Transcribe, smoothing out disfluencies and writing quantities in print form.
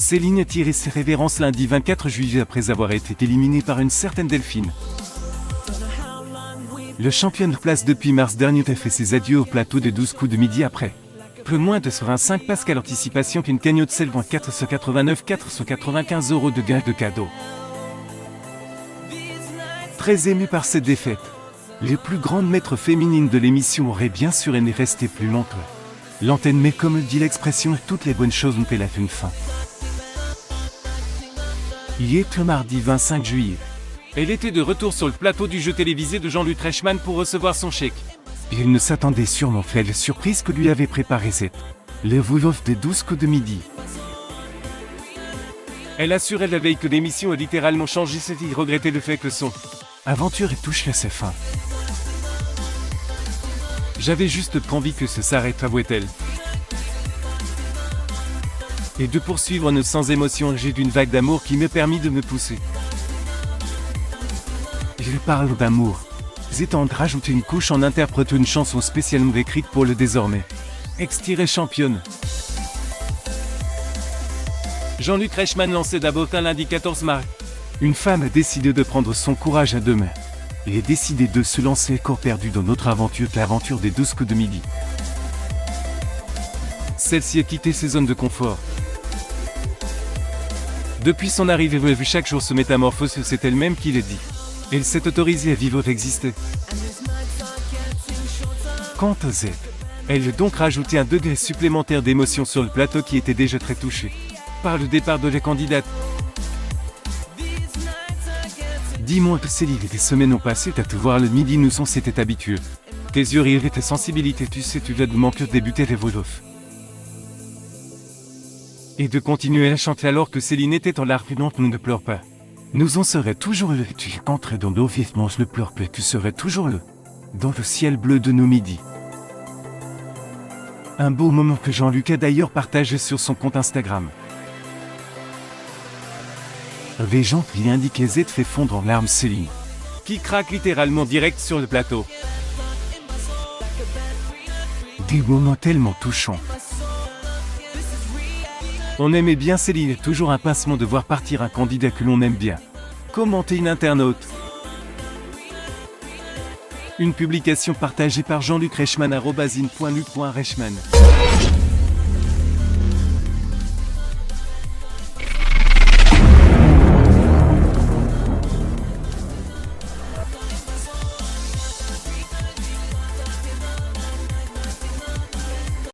Céline tirait ses révérences lundi 24 juillet après avoir été éliminée par une certaine Delphine. Le champion de place depuis mars dernier a fait ses adieux au plateau de 12 coups de midi après. Peu moins de sur un 5 pascal anticipation qu'une cagnotte s'élevant 495 € de gains de cadeaux. Très ému par cette défaite, les plus grandes maîtres féminines de l'émission auraient bien sûr aimé rester plus longtemps. L'antenne, mais comme le dit l'expression, toutes les bonnes choses ont la une fin. Il est le mardi 25 juillet. Elle était de retour sur le plateau du jeu télévisé de Jean-Luc Reichmann pour recevoir son chèque. Il ne s'attendait sûrement pas à la surprise que lui avait préparée le voix-off des 12 coups de midi. Elle assurait la veille que l'émission a littéralement changé, il regrettait le fait que son aventure est touchée à sa fin. J'avais juste envie que ça s'arrête, avouait-elle. Et de poursuivre sans émotion, j'ai d'une vague d'amour qui m'a permis de me pousser. Il parle d'amour. Zétand rajoute une couche en interprétant une chanson spécialement écrite pour le désormais ex-championne. Jean-Luc Reichmann lançait d'abord un lundi 14 mars. Une femme a décidé de prendre son courage à deux mains et a décidé de se lancer corps perdu dans notre aventure, l'aventure des 12 coups de midi. Celle-ci a quitté ses zones de confort. Depuis son arrivée, elle a vu chaque jour se métamorphoser, c'est elle-même qui l'a dit. Elle s'est autorisée à vivre, exister. Quant à Z, elle a donc rajouté un degré supplémentaire d'émotion sur le plateau qui était déjà très touché par le départ de la candidate. Dis-moi que Céline, des semaines ont passé à te voir le midi, nous on s'était habitués. Tes yeux rires et ta sensibilité, tu sais, tu vas de manquer de débuter les voix-off. Et de continuer à chanter alors que Céline était en larmes. Nous ne pleure pas. Nous en serait toujours le. Tu entrais dans nos vêtements, je ne pleure pas, tu serais toujours le. Dans le ciel bleu de nos midis. Un beau moment que Jean-Luc a d'ailleurs partagé sur son compte Instagram. Les gens qui indiquaient Z fait fondre en larmes Céline, qui craque littéralement direct sur le plateau. Des moments tellement touchants. On aimait bien Céline, toujours un pincement de voir partir un candidat que l'on aime bien. Commentait une internaute. Une publication partagée par Jean-Luc Reichmann @in.luc.reichmann.